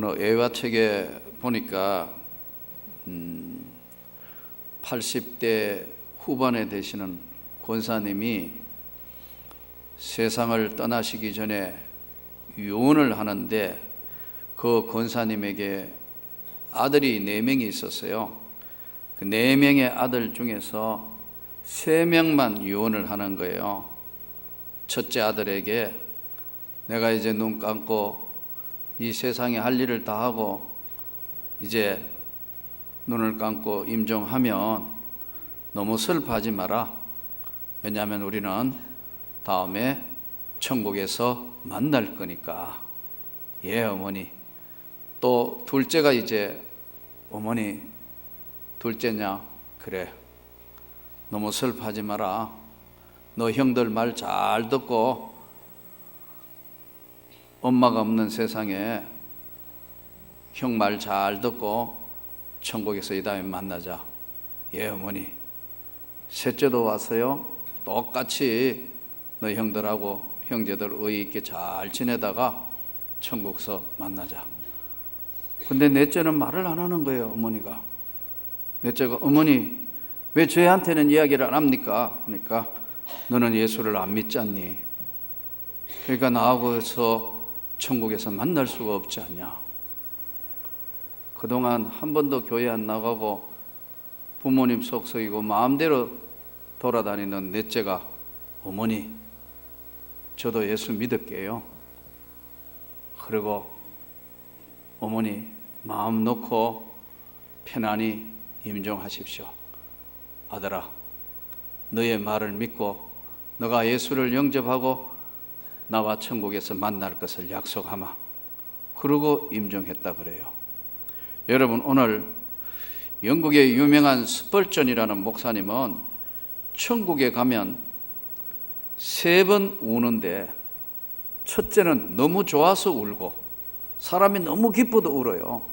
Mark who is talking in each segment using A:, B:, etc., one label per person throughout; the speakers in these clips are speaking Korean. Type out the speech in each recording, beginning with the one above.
A: 어느 애화책에 보니까 80대 후반에 되시는 권사님이 세상을 떠나시기 전에 유언을 하는데, 그 권사님에게 아들이 4명이 있었어요. 그 4명의 아들 중에서 3명만 유언을 하는 거예요. 첫째 아들에게 내가 이제 눈 감고 이 세상에 할 일을 다 하고 이제 눈을 감고 임종하면 너무 슬퍼하지 마라. 왜냐하면 우리는 다음에 천국에서 만날 거니까. 예, 어머니. 또 둘째가 이제, 어머니 둘째냐? 그래, 너무 슬퍼하지 마라. 너 형들 말 잘 듣고 엄마가 없는 세상에 형 말 잘 듣고 천국에서 이 다음에 만나자. 예, 어머니. 셋째도 왔어요. 똑같이 너 형들하고 형제들 의의 있게 잘 지내다가 천국서 만나자. 근데 넷째는 말을 안 하는 거예요. 어머니가. 넷째가, 어머니 왜 저희한테는 이야기를 안 합니까? 그러니까 너는 예수를 안 믿지 않니? 그러니까 나하고서 천국에서 만날 수가 없지 않냐. 그동안 한 번도 교회 안 나가고 부모님 속썩이고 마음대로 돌아다니는 넷째가, 어머니 저도 예수 믿을게요. 그리고 어머니 마음 놓고 편안히 임종하십시오. 아들아, 너의 말을 믿고 너가 예수를 영접하고 나와 천국에서 만날 것을 약속하마. 그러고 임종했다 그래요. 여러분, 오늘 영국의 유명한 스펄전이라는 목사님은 천국에 가면 3번 우는데, 첫째는 너무 좋아서 울고, 사람이 너무 기뻐도 울어요.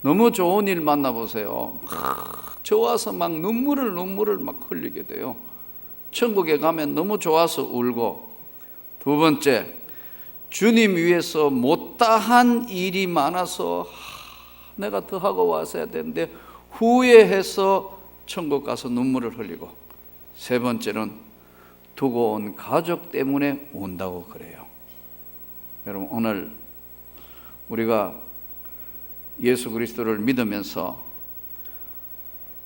A: 너무 좋은 일 만나보세요. 막 좋아서 막 눈물을 막 흘리게 돼요. 천국에 가면 너무 좋아서 울고, 두 번째, 주님 위해서 못다한 일이 많아서 내가 더 하고 왔어야 되는데 후회해서 천국 가서 눈물을 흘리고, 세 번째는 두고 온 가족 때문에 운다고 그래요. 여러분, 오늘 우리가 예수 그리스도를 믿으면서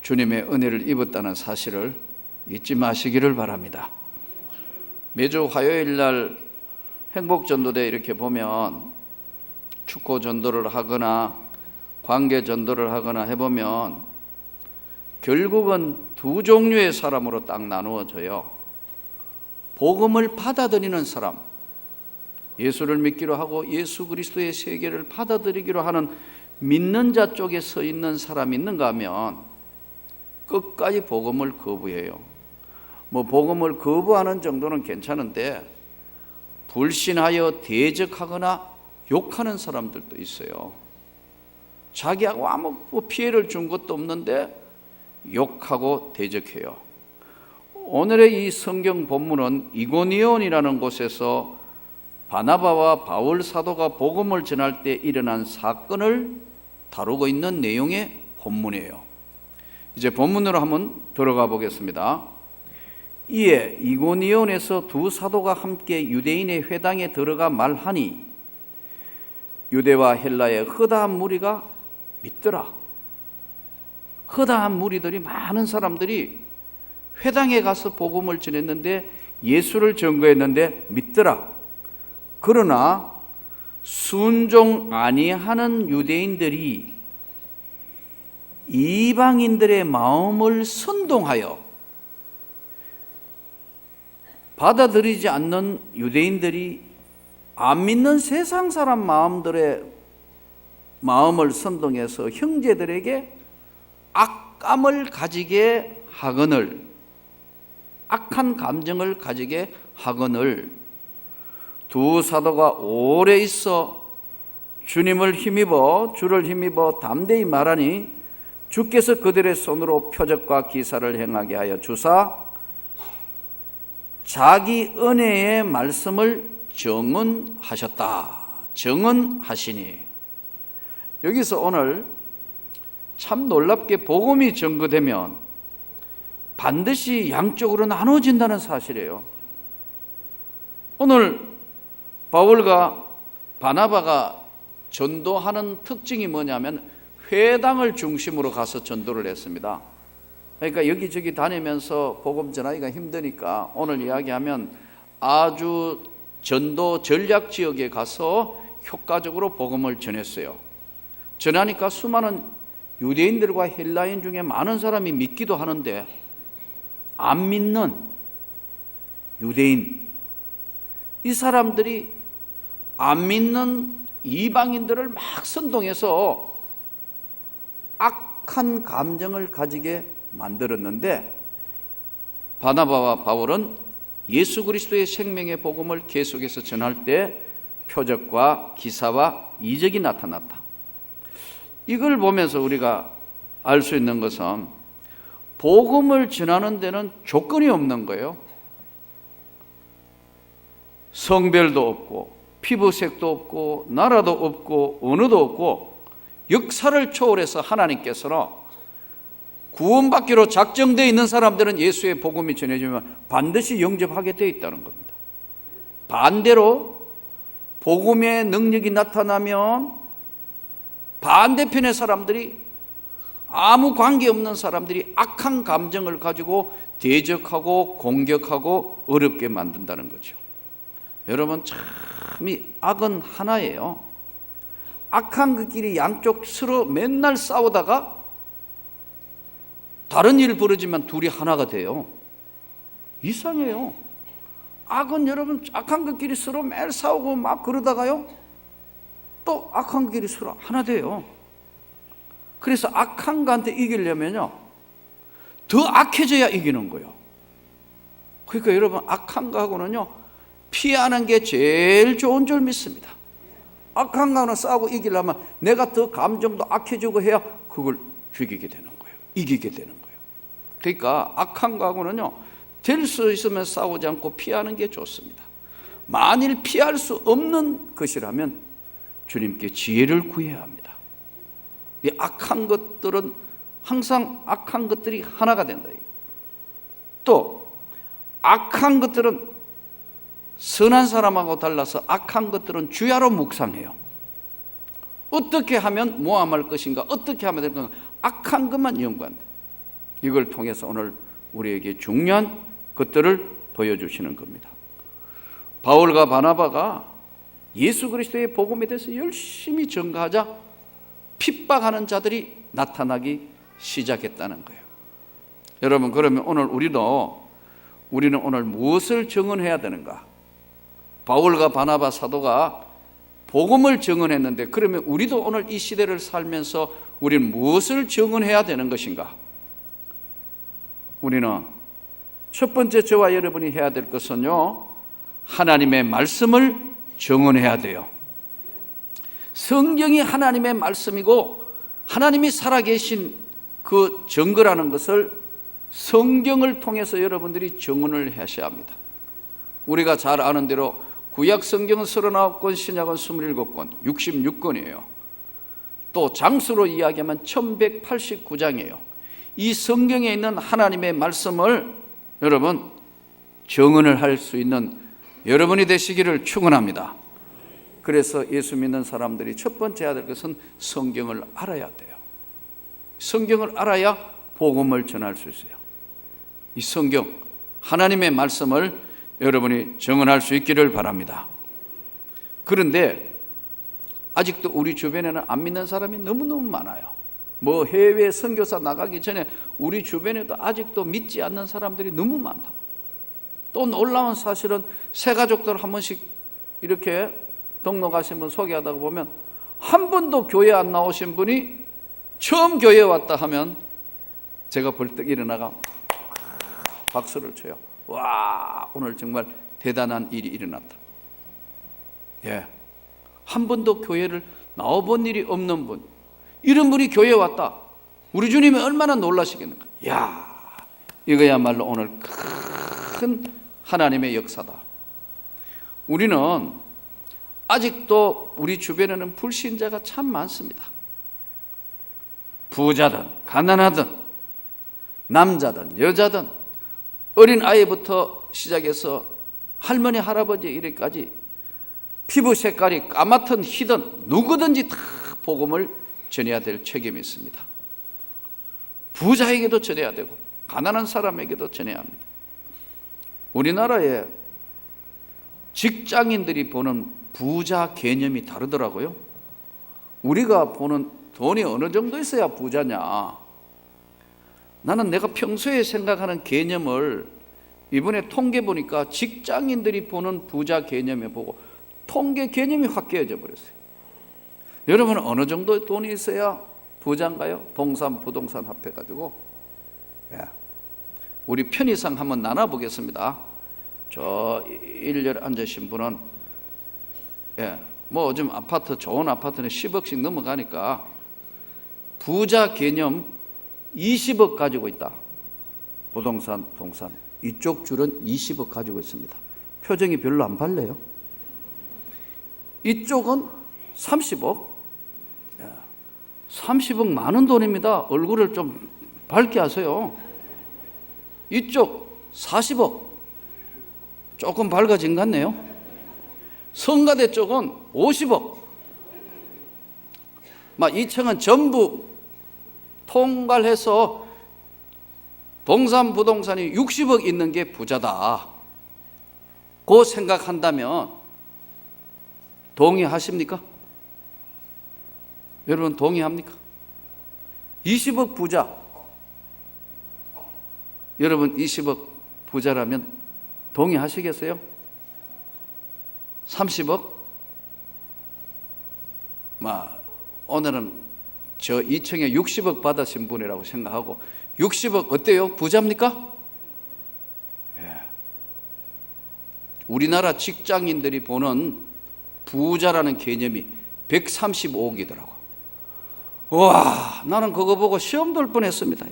A: 주님의 은혜를 입었다는 사실을 잊지 마시기를 바랍니다. 매주 화요일 날 행복전도대 이렇게 보면 축구 전도를 하거나 관계 전도를 하거나 해보면 결국은 2 종류의 사람으로 딱 나누어져요. 복음을 받아들이는 사람, 예수를 믿기로 하고 예수 그리스도의 세계를 받아들이기로 하는 믿는 자 쪽에 서 있는 사람이 있는가 하면 끝까지 복음을 거부해요. 복음을 거부하는 정도는 괜찮은데 불신하여 대적하거나 욕하는 사람들도 있어요. 자기하고 아무 피해를 준 것도 없는데 욕하고 대적해요. 오늘의 이 성경 본문은 이고니온이라는 곳에서 바나바와 바울 사도가 복음을 전할 때 일어난 사건을 다루고 있는 내용의 본문이에요. 이제 본문으로 한번 들어가 보겠습니다. 이에 이고니온에서 2 사도가 함께 유대인의 회당에 들어가 말하니 유대와 헬라의 허다한 무리가 믿더라. 허다한 무리들이, 많은 사람들이 회당에 가서 복음을 전했는데 예수를 증거했는데 믿더라. 그러나 순종 아니하는 유대인들이 이방인들의 마음을 선동하여, 받아들이지 않는 유대인들이 안 믿는 세상 사람 마음을 선동해서 형제들에게 악감을 가지게 하거늘, 악한 감정을 가지게 하거늘, 2 사도가 오래 있어 주를 힘입어 담대히 말하니 주께서 그들의 손으로 표적과 기사를 행하게 하여 주사 자기 은혜의 말씀을 정언하셨다. 정언하시니 여기서 오늘 참 놀랍게 복음이 전거되면 반드시 양쪽으로 나눠진다는 사실이에요. 오늘 바울과 바나바가 전도하는 특징이 뭐냐면 회당을 중심으로 가서 전도를 했습니다. 그러니까 여기저기 다니면서 복음 전하기가 힘드니까 오늘 이야기하면 아주 전도 전략 지역에 가서 효과적으로 복음을 전했어요. 전하니까 수많은 유대인들과 헬라인 중에 많은 사람이 믿기도 하는데 안 믿는 유대인, 이 사람들이 안 믿는 이방인들을 막 선동해서 악한 감정을 가지게 만들었는데 바나바와 바울은 예수 그리스도의 생명의 복음을 계속해서 전할 때 표적과 기사와 이적이 나타났다. 이걸 보면서 우리가 알 수 있는 것은 복음을 전하는 데는 조건이 없는 거예요. 성별도 없고 피부색도 없고 나라도 없고 언어도 없고 역사를 초월해서 하나님께서는 구원받기로 작정되어 있는 사람들은 예수의 복음이 전해지면 반드시 영접하게 되어 있다는 겁니다. 반대로 복음의 능력이 나타나면 반대편의 사람들이, 아무 관계없는 사람들이 악한 감정을 가지고 대적하고 공격하고 어렵게 만든다는 거죠. 여러분, 참 이 악은 하나예요. 악한 그 길이 양쪽 서로 맨날 싸우다가 다른 일 벌어지면 둘이 하나가 돼요. 이상해요. 악은 여러분, 악한 그 길이 서로 매일 싸우고 막 그러다가요 또 악한 그 길이 서로 하나 돼요. 그래서 악한 거한테 이기려면요 더 악해져야 이기는 거예요. 그러니까 여러분, 악한 거하고는요 피하는 게 제일 좋은 줄 믿습니다. 악한 거는 싸우고 이기려면 내가 더 감정도 악해지고 해야 그걸 죽이게 되는 거예요. 이기게 되는 거예요. 그러니까 악한 거하고는요 될 수 있으면 싸우지 않고 피하는 게 좋습니다. 만일 피할 수 없는 것이라면 주님께 지혜를 구해야 합니다. 이 악한 것들은 항상 악한 것들이 하나가 된다. 또 악한 것들은 선한 사람하고 달라서 악한 것들은 주야로 묵상해요. 어떻게 하면 모함할 것인가, 어떻게 하면 될 건가, 악한 것만 연구한다. 이걸 통해서 오늘 우리에게 중요한 것들을 보여주시는 겁니다. 바울과 바나바가 예수 그리스도의 복음에 대해서 열심히 전가하자 핍박하는 자들이 나타나기 시작했다는 거예요. 여러분, 그러면 오늘 우리는 오늘 무엇을 증언해야 되는가? 바울과 바나바 사도가 복음을 증언했는데 그러면 우리도 오늘 이 시대를 살면서 우리는 무엇을 증언해야 되는 것인가? 우리는 첫 번째 저와 여러분이 해야 될 것은요 하나님의 말씀을 증언해야 돼요. 성경이 하나님의 말씀이고 하나님이 살아계신 그 증거라는 것을 성경을 통해서 여러분들이 증언을 하셔야 합니다. 우리가 잘 아는 대로 구약 성경은 39권, 신약은 27권, 66권이에요. 또 장수로 이야기하면 1189장이에요. 이 성경에 있는 하나님의 말씀을 여러분 증언을 할 수 있는 여러분이 되시기를 축원합니다. 그래서 예수 믿는 사람들이 첫 번째 해야 될 것은 성경을 알아야 돼요. 성경을 알아야 복음을 전할 수 있어요. 이 성경, 하나님의 말씀을 여러분이 증언할 수 있기를 바랍니다. 그런데 아직도 우리 주변에는 안 믿는 사람이 너무너무 많아요. 뭐 해외 선교사 나가기 전에 우리 주변에도 아직도 믿지 않는 사람들이 너무 많다. 또 놀라운 사실은 새 가족들 한 번씩 이렇게 등록하신 분 소개하다가 보면 한 번도 교회 안 나오신 분이 처음 교회에 왔다 하면 제가 벌떡 일어나가 박수를 쳐요. 와, 오늘 정말 대단한 일이 일어났다. 예, 한 번도 교회를 나와본 일이 없는 분, 이런 분이 교회에 왔다. 우리 주님이 얼마나 놀라시겠는가. 야, 이거야말로 오늘 큰 하나님의 역사다. 우리는 아직도 우리 주변에는 불신자가 참 많습니다. 부자든 가난하든 남자든 여자든 어린 아이부터 시작해서 할머니 할아버지 이래까지 피부 색깔이 까맣든 희든 누구든지 다 복음을 전해야 될 책임이 있습니다. 부자에게도 전해야 되고 가난한 사람에게도 전해야 합니다. 우리나라에 직장인들이 보는 부자 개념이 다르더라고요. 우리가 보는 돈이 어느 정도 있어야 부자냐. 나는 내가 평소에 생각하는 개념을 이번에 통계 보니까 직장인들이 보는 부자 개념에 보고 통계 개념이 확 깨어져 버렸어요. 여러분은 어느 정도 돈이 있어야 부자인가요? 동산, 부동산 합해가지고. 우리 편의상 한번 나눠보겠습니다. 저 일렬 앉으신 분은 뭐 요즘 아파트 좋은 아파트는 10억씩 넘어가니까 부자 개념 20억 가지고 있다. 부동산, 동산 이쪽 줄은 20억 가지고 있습니다. 표정이 별로 안 밝네요. 이쪽은 30억. 30억 많은 돈입니다. 얼굴을 좀 밝게 하세요. 이쪽 40억. 조금 밝아진 것 같네요. 성가대 쪽은 50억. 막 2층은 전부 통괄해서 동산 부동산이 60억 있는 게 부자다. 그 생각한다면 동의하십니까? 여러분 동의합니까? 20억 부자. 여러분 20억 부자라면 동의하시겠어요? 30억? 오늘은 저 2층에 60억 받으신 분이라고 생각하고 60억 어때요? 부자입니까? 우리나라 직장인들이 보는 부자라는 개념이 135억이더라고. 와, 나는 그거 보고 시험 돌 뻔했습니다.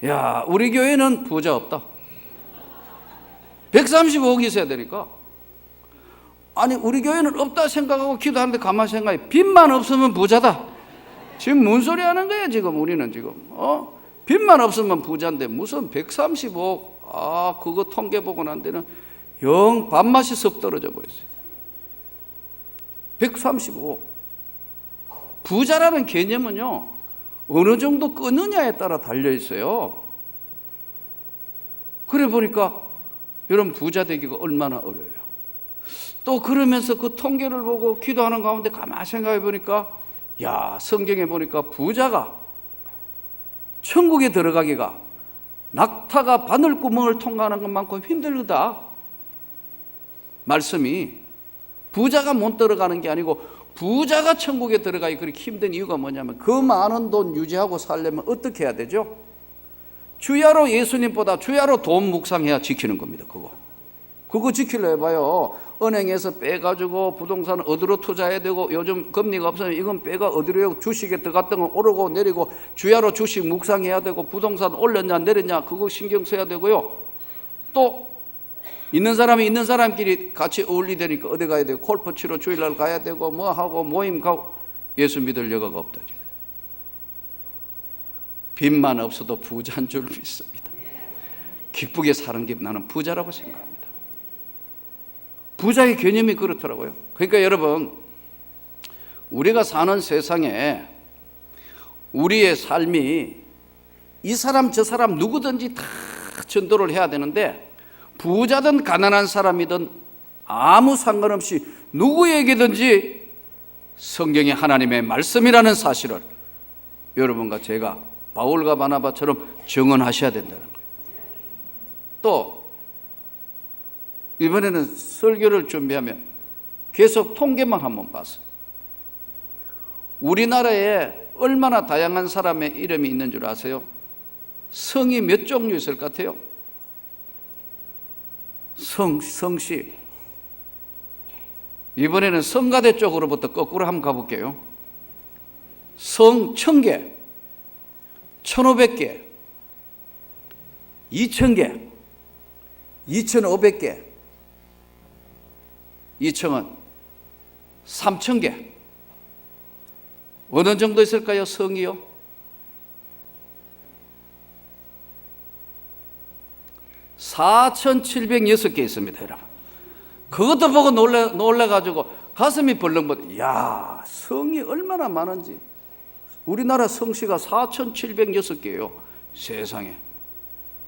A: 야, 우리 교회는 부자 없다. 135억이 있어야 되니까. 아니, 우리 교회는 없다 생각하고 기도하는데 가만히 생각해. 빚만 없으면 부자다. 지금 뭔 소리 하는 거야, 지금 우리는 지금. 빚만 없으면 부자인데 무슨 135억. 그거 통계 보고 난 데는 영 밥맛이 썩 떨어져 버렸어요. 135억. 부자라는 개념은요, 어느 정도 끄느냐에 따라 달려 있어요. 그래 보니까 여러분 부자 되기가 얼마나 어려워요. 또 그러면서 그 통계를 보고 기도하는 가운데 가만히 생각해 보니까 성경에 보니까 부자가 천국에 들어가기가 낙타가 바늘구멍을 통과하는 것만큼 힘들다. 말씀이 부자가 못 들어가는 게 아니고 부자가 천국에 들어가기 그렇게 힘든 이유가 뭐냐면 그 많은 돈 유지하고 살려면 어떻게 해야 되죠? 주야로 예수님보다 주야로 돈 묵상해야 지키는 겁니다. 그거 지키려 해봐요. 은행에서 빼가지고 부동산 어디로 투자해야 되고 요즘 금리가 없으면 이건 빼가 어디로 해요. 주식에 들어갔던 건 오르고 내리고 주야로 주식 묵상해야 되고 부동산 올렸냐 내렸냐 그거 신경 써야 되고요. 또 있는 사람이 있는 사람끼리 같이 어울리되니까 어디 가야 되고 골프 치러 주일날 가야 되고 뭐 하고 모임 가고 예수 믿을 여가가 없다. 빚만 없어도 부자인 줄 믿습니다. 기쁘게 사는 게 나는 부자라고 생각합니다. 부자의 개념이 그렇더라고요. 그러니까 여러분 우리가 사는 세상에 우리의 삶이 이 사람 저 사람 누구든지 다 전도를 해야 되는데 부자든 가난한 사람이든 아무 상관없이 누구에게든지 성경이 하나님의 말씀이라는 사실을 여러분과 제가 바울과 바나바처럼 증언하셔야 된다는 거예요. 또 이번에는 설교를 준비하면 계속 통계만 한번 봤어요. 우리나라에 얼마나 다양한 사람의 이름이 있는 줄 아세요? 성이 몇 종류 있을 것 같아요? 성씨. 이번에는 성가대 쪽으로부터 거꾸로 한번 가볼게요. 성 1000개, 1500개, 2000개, 2500개, 2층은 3000개. 어느 정도 있을까요? 성이요? 4,706개 있습니다, 여러분. 그것도 보고 놀래가지고 가슴이 벌렁벌렁. 야, 성이 얼마나 많은지. 우리나라 성씨가 4,706개예요. 세상에.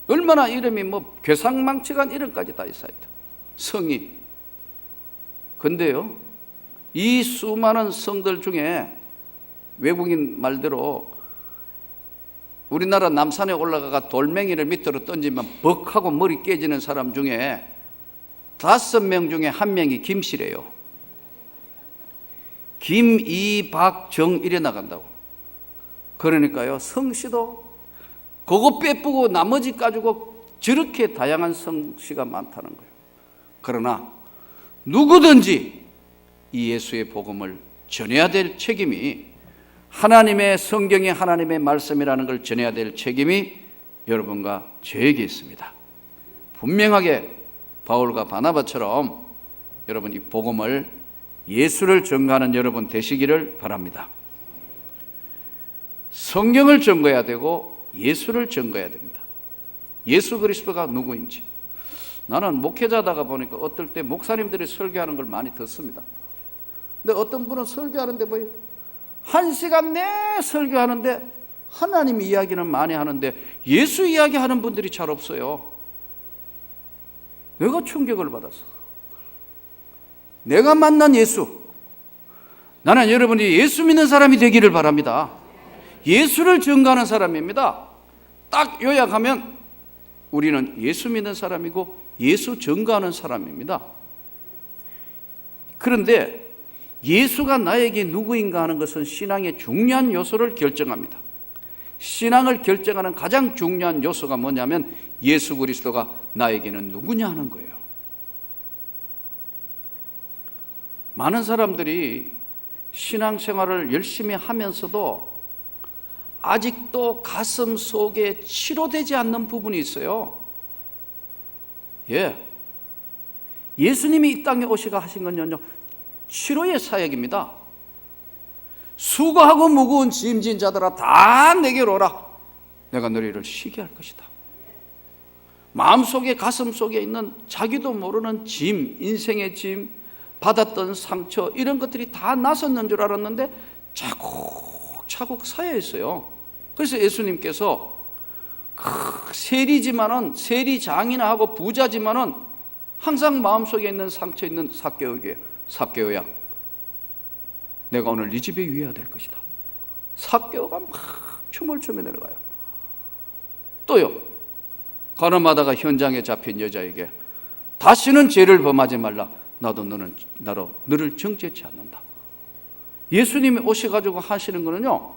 A: 얼마나 이름이 뭐 괴상망측한 이름까지 다 있어야 돼. 성이. 근데요, 이 수많은 성들 중에 외국인 말대로 우리나라 남산에 올라가가 돌멩이를 밑으로 던지면 벅하고 머리 깨지는 사람 중에 5명 중에 1명이 김씨래요. 김, 이, 박, 정 이래 나간다고. 그러니까요, 성씨도 그거 빼쁘고 나머지 가지고 저렇게 다양한 성씨가 많다는 거예요. 그러나 누구든지 이 예수의 복음을 전해야 될 책임이, 하나님의 성경이 하나님의 말씀이라는 걸 전해야 될 책임이 여러분과 저에게 있습니다. 분명하게 바울과 바나바처럼 여러분 이 복음을, 예수를 전가하는 여러분 되시기를 바랍니다. 성경을 전거해야 되고 예수를 전거해야 됩니다. 예수 그리스도가 누구인지. 나는 목회자다가 보니까 어떨 때 목사님들이 설교하는 걸 많이 듣습니다. 근데 어떤 분은 설교하는데 뭐 1시간 내 설교하는데 하나님 이야기는 많이 하는데 예수 이야기하는 분들이 잘 없어요. 내가 충격을 받았어. 내가 만난 예수. 나는 여러분이 예수 믿는 사람이 되기를 바랍니다. 예수를 전가하는 사람입니다. 딱 요약하면 우리는 예수 믿는 사람이고 예수 전가하는 사람입니다. 그런데 예수가 나에게 누구인가 하는 것은 신앙의 중요한 요소를 결정합니다. 신앙을 결정하는 가장 중요한 요소가 뭐냐면 예수 그리스도가 나에게는 누구냐 하는 거예요. 많은 사람들이 신앙생활을 열심히 하면서도 아직도 가슴 속에 치료되지 않는 부분이 있어요. 예수님이 이 땅에 오시가 하신 건요, 치료의 사역입니다. 수고하고 무거운 짐진 자들아 다 내게로 오라. 내가 너희를 쉬게 할 것이다. 마음속에, 가슴 속에 있는 자기도 모르는 짐, 인생의 짐, 받았던 상처, 이런 것들이 다 나섰는 줄 알았는데 차곡차곡 쌓여 있어요. 그래서 예수님께서 세리지만은, 세리장이나 하고 부자지만은 항상 마음속에 있는 상처 있는 삭개오에게, 삭개오야, 내가 오늘 네 집에 유해야 될 것이다. 삭개오가 막 춤을 추며 내려가요. 또요, 가늠하다가 현장에 잡힌 여자에게 다시는 죄를 범하지 말라. 나도 너를 정죄치 않는다. 예수님이 오셔가지고 하시는 거는요,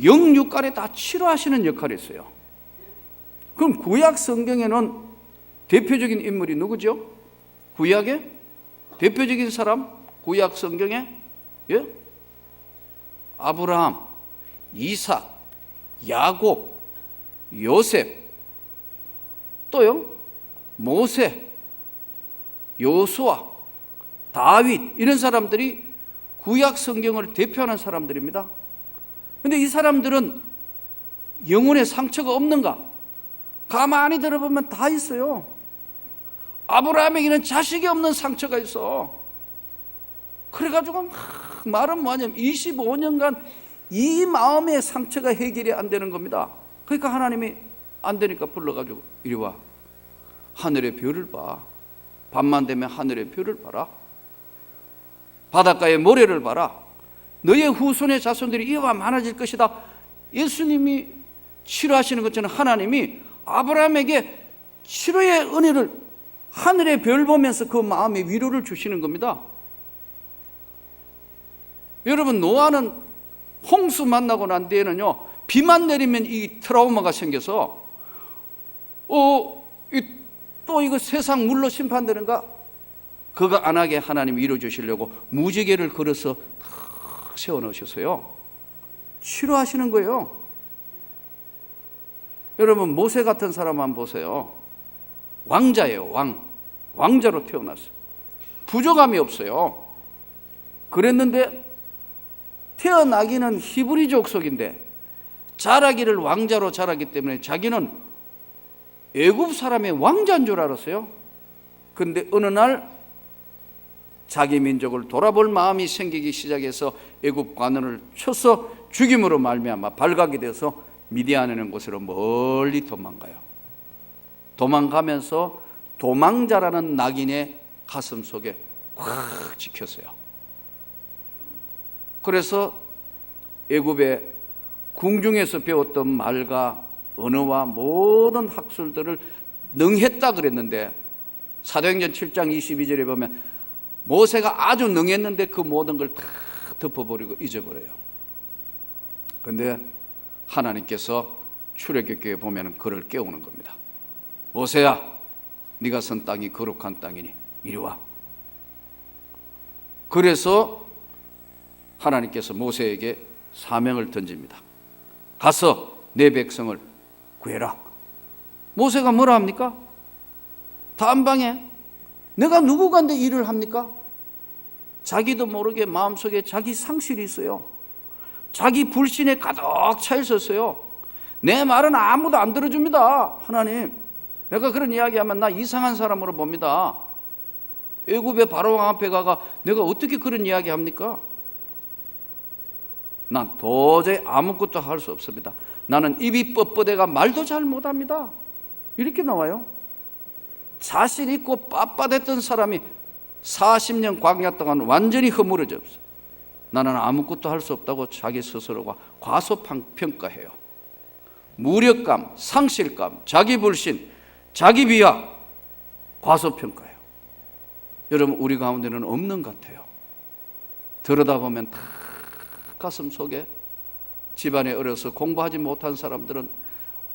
A: 영육간에 다 치료하시는 역할이 있어요. 그럼 구약 성경에는 대표적인 인물이 누구죠? 구약의 대표적인 사람, 구약 성경에 아브라함, 이삭, 야곱, 요셉, 또요 모세, 요수아, 다윗, 이런 사람들이 구약 성경을 대표하는 사람들입니다. 그런데 이 사람들은 영혼의 상처가 없는가? 가만히 들어보면 다 있어요. 아브라함에게는 자식이 없는 상처가 있어. 그래가지고 말은 뭐냐면 25년간 이 마음의 상처가 해결이 안 되는 겁니다. 그러니까 하나님이 안 되니까 불러가지고 이리 와. 하늘의 별을 봐. 밤만 되면 하늘의 별을 봐라. 바닷가의 모래를 봐라. 너의 후손의 자손들이 이와 많아질 것이다. 예수님이 치료하시는 것처럼 하나님이 아브라함에게 치료의 은혜를, 하늘의 별 보면서 그 마음에 위로를 주시는 겁니다. 여러분, 노아는 홍수 만나고 난 뒤에는요, 비만 내리면 이 트라우마가 생겨서 또 이거 세상 물로 심판되는가? 그거 안 하게 하나님이 이루어 주시려고 무지개를 걸어서 탁 세워놓으셨어요. 치료하시는 거예요. 여러분, 모세 같은 사람 한번 보세요. 왕자예요. 왕자로 태어났어요. 부족함이 없어요. 그랬는데 태어나기는 히브리 족속인데 자라기를 왕자로 자라기 때문에 자기는 애굽 사람의 왕자인 줄 알았어요. 근데 어느 날 자기 민족을 돌아볼 마음이 생기기 시작해서 애굽 관원을 쳐서 죽임으로 말미암아 발각이 되어서 미디안이라는 곳으로 멀리 도망가요. 도망가면서 도망자라는 낙인의 가슴 속에 꽉 찍혔어요. 그래서 애굽의 궁중에서 배웠던 말과 언어와 모든 학술들을 능했다 그랬는데, 사도행전 7장 22절에 보면 모세가 아주 능했는데 그 모든 걸 다 덮어버리고 잊어버려요. 그런데 하나님께서 출애굽기에 보면 그를 깨우는 겁니다. 모세야, 네가 선 땅이 거룩한 땅이니 이리 와. 그래서 하나님께서 모세에게 사명을 던집니다. 가서 내 백성을 구해라. 모세가 뭐라 합니까? 단방에 내가 누구간데 일을 합니까? 자기도 모르게 마음속에 자기 상실이 있어요. 자기 불신에 가득 차 있었어요. 내 말은 아무도 안 들어줍니다. 하나님, 내가 그런 이야기하면 나 이상한 사람으로 봅니다. 애굽의 바로왕 앞에 가가 내가 어떻게 그런 이야기합니까? 난 도저히 아무것도 할 수 없습니다. 나는 입이 뻣뻣해가 말도 잘 못합니다. 이렇게 나와요. 자신 있고 빳빳했던 사람이 40년 광야 동안 완전히 허물어졌어요. 나는 아무것도 할 수 없다고 자기 스스로가 과소평가해요. 무력감, 상실감, 자기 불신, 자기 비하, 과소평가해요. 여러분, 우리 가운데는 없는 것 같아요. 들여다보면 다 가슴 속에, 집안에 어려서 공부하지 못한 사람들은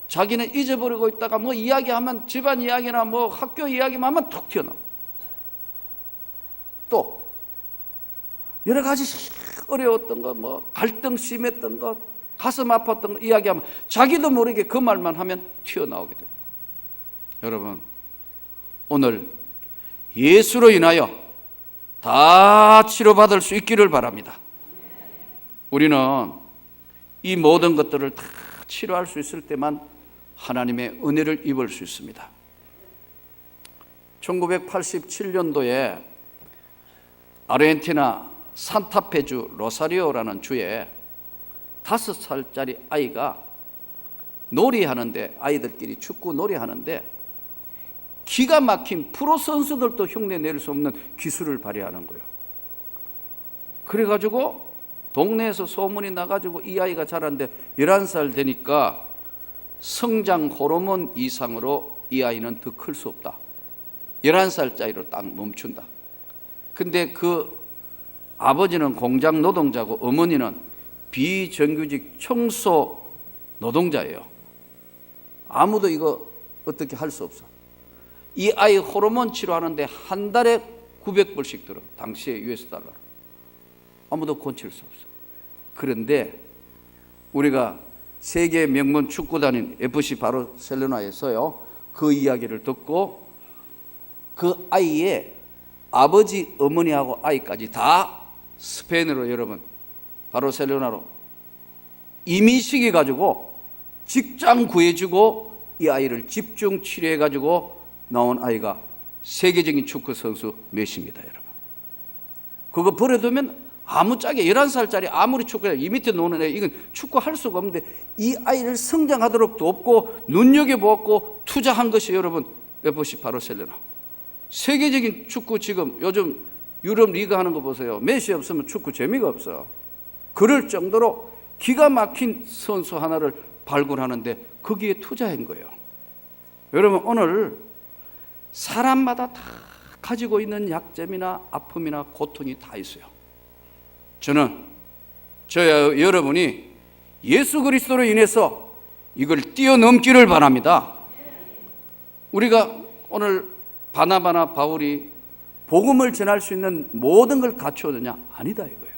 A: 자기는 잊어버리고 있다가 뭐 이야기하면, 집안 이야기나 뭐 학교 이야기만 하면 툭 튀어나와. 또 여러 가지 어려웠던 것, 뭐 갈등 심했던 것, 가슴 아팠던 것 이야기하면 자기도 모르게 그 말만 하면 튀어나오게 돼요. 여러분, 오늘 예수로 인하여 다 치료받을 수 있기를 바랍니다. 우리는 이 모든 것들을 다 치료할 수 있을 때만 하나님의 은혜를 입을 수 있습니다. 1987년도에 아르헨티나 산타페주 로사리오라는 주에 5살짜리 아이가 놀이하는데, 아이들끼리 축구 놀이하는데 기가 막힌 프로 선수들도 흉내낼 수 없는 기술을 발휘하는 거예요. 그래가지고 동네에서 소문이 나가지고 이 아이가 자랐는데 11살 되니까 성장 호르몬 이상으로 이 아이는 더 클 수 없다. 11살짜리로 딱 멈춘다. 근데 그 아버지는 공장 노동자고 어머니는 비정규직 청소 노동자예요. 아무도 이거 어떻게 할 수 없어. 이 아이 호르몬 치료하는데 한 달에 900불씩 들어. 당시에 US 달러로. 아무도 고칠 수 없어. 그런데 우리가 세계 명문 축구단인 FC 바르셀로나에서요, 그 이야기를 듣고 그 아이의 아버지, 어머니하고 아이까지 다 스페인으로, 여러분, 바르셀로나로 이민시켜 가지고 직장 구해주고 이 아이를 집중 치료해 가지고 나온 아이가 세계적인 축구 선수 메시입니다. 여러분, 그거 버려두면 아무짝에 11살짜리 아무리 축구해, 이 밑에 노는 애, 이건 축구할 수가 없는데 이 아이를 성장하도록 돕고 눈여겨보았고 투자한 것이 여러분 FC 바르셀로나. 세계적인 축구, 지금 요즘 유럽 리그 하는 거 보세요. 메시 없으면 축구 재미가 없어. 그럴 정도로 기가 막힌 선수 하나를 발굴하는데 거기에 투자한 거예요. 여러분, 오늘 사람마다 다 가지고 있는 약점이나 아픔이나 고통이 다 있어요. 저는 저와 여러분이 예수 그리스도로 인해서 이걸 뛰어넘기를 바랍니다. 우리가 오늘 바나바나 바울이 복음을 전할 수 있는 모든 걸 갖추었느냐? 아니다 이거예요.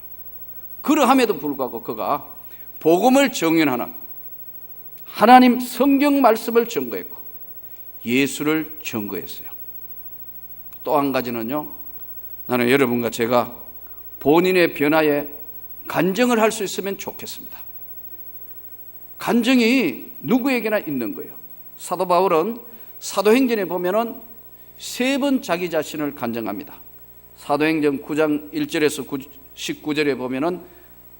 A: 그러함에도 불구하고 그가 복음을 정연하는 하나님 성경 말씀을 증거했고 예수를 증거했어요. 또 한 가지는요, 나는 여러분과 제가 본인의 변화에 간증을 할 수 있으면 좋겠습니다. 간증이 누구에게나 있는 거예요. 사도 바울은 사도행전에 보면은 3번 자기 자신을 간증합니다. 사도행전 9장 1절에서 19절에 보면은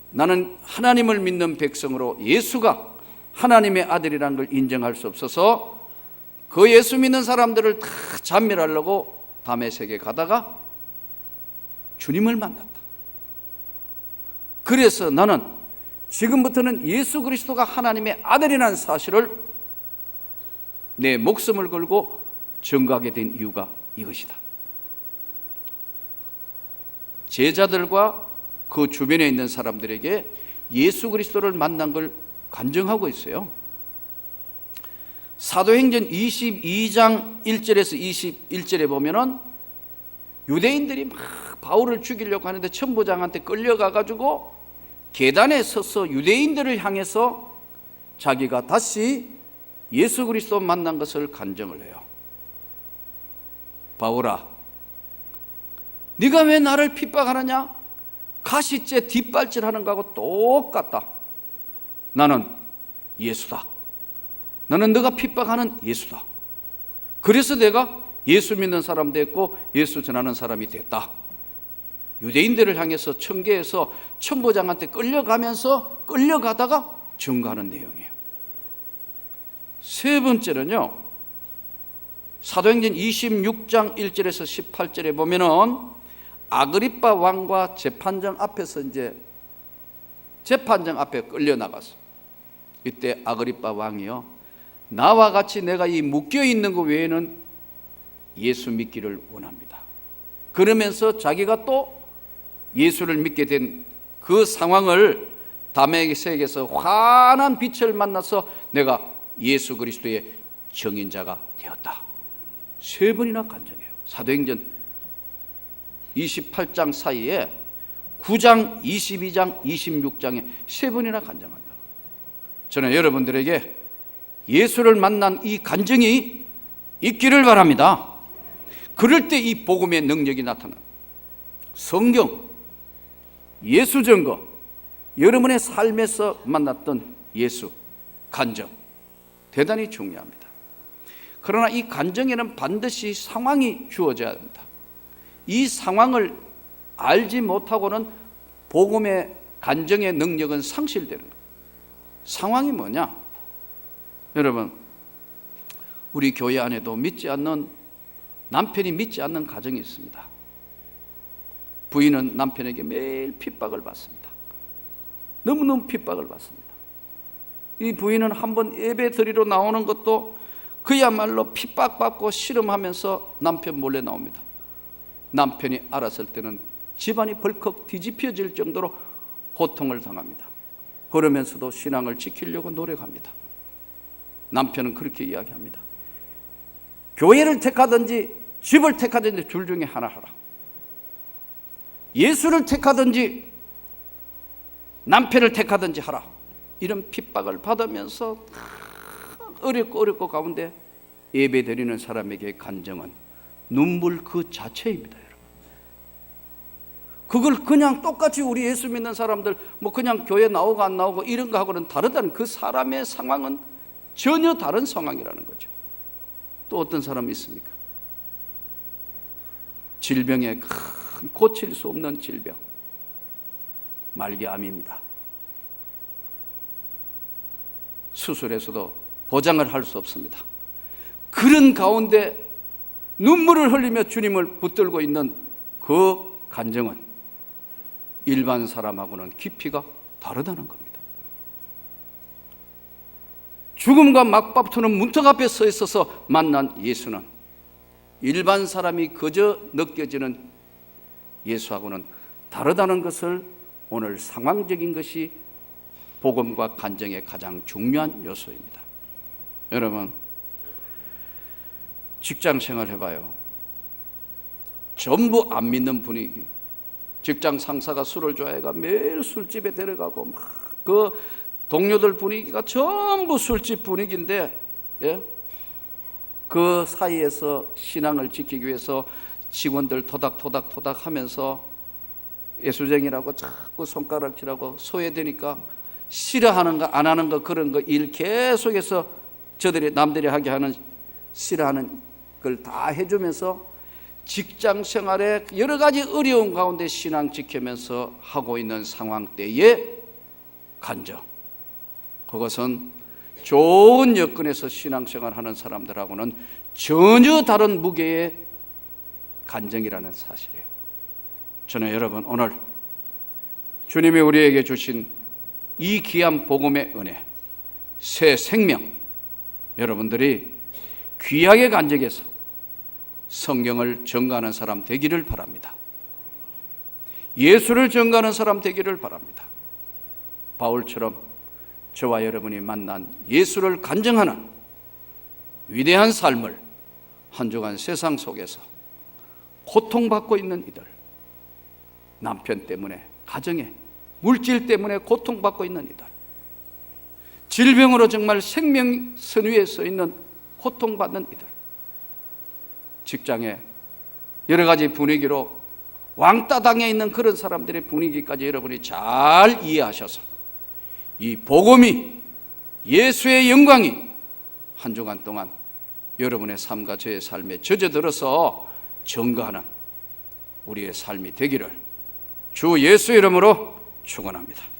A: 나는 하나님을 믿는 백성으로 예수가 하나님의 아들이라는 걸 인정할 수 없어서 그 예수 믿는 사람들을 다 잡멸하려고 다메섹에 가다가 주님을 만났다. 그래서 나는 지금부터는 예수 그리스도가 하나님의 아들이라는 사실을 내 목숨을 걸고 증거하게 된 이유가 이것이다. 제자들과 그 주변에 있는 사람들에게 예수 그리스도를 만난 걸 간증하고 있어요. 사도행전 22장 1절에서 21절에 보면은 유대인들이 막 바울을 죽이려고 하는데 천부장한테 끌려가가지고 계단에 서서 유대인들을 향해서 자기가 다시 예수 그리스도 만난 것을 간증을 해요. 바울아, 네가 왜 나를 핍박하느냐? 가시째 뒷발질하는 거하고 똑같다. 나는 예수다. 나는 너가 핍박하는 예수다. 그래서 내가 예수 믿는 사람 됐고 예수 전하는 사람이 됐다. 유대인들을 향해서 청계에서 천부장한테 끌려가다가 증거하는 내용이에요. 세 번째는요, 사도행전 26장 1절에서 18절에 보면은 아그리빠 왕과 재판장 앞에서 이제 재판장 앞에 끌려나갔어. 이때 아그리빠 왕이요, 나와 같이 내가 이 묶여 있는 것 외에는 예수 믿기를 원합니다. 그러면서 자기가 또 예수를 믿게 된 그 상황을 다메섹에서 환한 빛을 만나서 내가 예수 그리스도의 증인자가 되었다. 3번이나 간증해요. 사도행전 28장 사이에 9장, 22장, 26장에 3번이나 간증한다. 저는 여러분들에게 예수를 만난 이 간증이 있기를 바랍니다. 그럴 때 이 복음의 능력이 나타납니다. 성경, 예수 증거, 여러분의 삶에서 만났던 예수 간증 대단히 중요합니다. 그러나 이 간증에는 반드시 상황이 주어져야 합니다. 이 상황을 알지 못하고는 복음의 간증의 능력은 상실되는 거예요. 상황이 뭐냐? 여러분, 우리 교회 안에도 남편이 믿지 않는 가정이 있습니다. 부인은 남편에게 매일 핍박을 받습니다. 너무너무 핍박을 받습니다. 이 부인은 한번 예배 드리러 나오는 것도 그야말로 핍박받고 씨름하면서 남편 몰래 나옵니다. 남편이 알았을 때는 집안이 벌컥 뒤집혀질 정도로 고통을 당합니다. 그러면서도 신앙을 지키려고 노력합니다. 남편은 그렇게 이야기합니다. 교회를 택하든지 집을 택하든지 둘 중에 하나 하라. 예수를 택하든지 남편을 택하든지 하라. 이런 핍박을 받으면서 어렵고 가운데 예배 드리는 사람에게 간증은 눈물 그 자체입니다. 여러분, 그걸 그냥 똑같이 우리 예수 믿는 사람들 뭐 그냥 교회 나오고 안 나오고 이런 거 하고는 다르다는, 그 사람의 상황은 전혀 다른 상황이라는 거죠. 또 어떤 사람이 있습니까? 질병에 큰 고칠 수 없는 질병, 말기암입니다. 수술해서도 보장을 할 수 없습니다. 그런 가운데 눈물을 흘리며 주님을 붙들고 있는 그 간증은 일반 사람하고는 깊이가 다르다는 겁니다. 죽음과 막바트는 문턱 앞에 서 있어서 만난 예수는 일반 사람이 그저 느껴지는 예수하고는 다르다는 것을 오늘 상황적인 것이 복음과 간증의 가장 중요한 요소입니다. 여러분, 직장 생활 해봐요. 전부 안 믿는 분위기. 직장 상사가 술을 좋아해가 매일 술집에 데려가고 막 그 동료들 분위기가 전부 술집 분위기인데, 예? 그 사이에서 신앙을 지키기 위해서 직원들 토닥토닥 하면서 예수쟁이라고 자꾸 손가락질하고 소외되니까 싫어하는 거 안 하는 거 그런 거 일 계속해서 저들이 남들이 하게 하는 싫어하는 걸 다 해주면서 직장 생활에 여러 가지 어려운 가운데 신앙 지키면서 하고 있는 상황 때의 간정, 그것은 좋은 여건에서 신앙생활하는 사람들하고는 전혀 다른 무게의 간정이라는 사실이에요. 저는 여러분, 오늘 주님이 우리에게 주신 이 귀한 복음의 은혜, 새 생명, 여러분들이 귀하게 간직해서 성경을 전가하는 사람 되기를 바랍니다. 예수를 전가하는 사람 되기를 바랍니다. 바울처럼 저와 여러분이 만난 예수를 간증하는 위대한 삶을 한 주간 세상 속에서 고통받고 있는 이들, 남편 때문에, 가정에, 물질 때문에 고통받고 있는 이들, 질병으로 정말 생명선 위에 서 있는 고통받는 이들, 직장에 여러 가지 분위기로 왕따 당해 있는 그런 사람들의 분위기까지 여러분이 잘 이해하셔서 이 복음이, 예수의 영광이 한 주간 동안 여러분의 삶과 저의 삶에 젖어들어서 증거하는 우리의 삶이 되기를 주 예수 이름으로 축원합니다.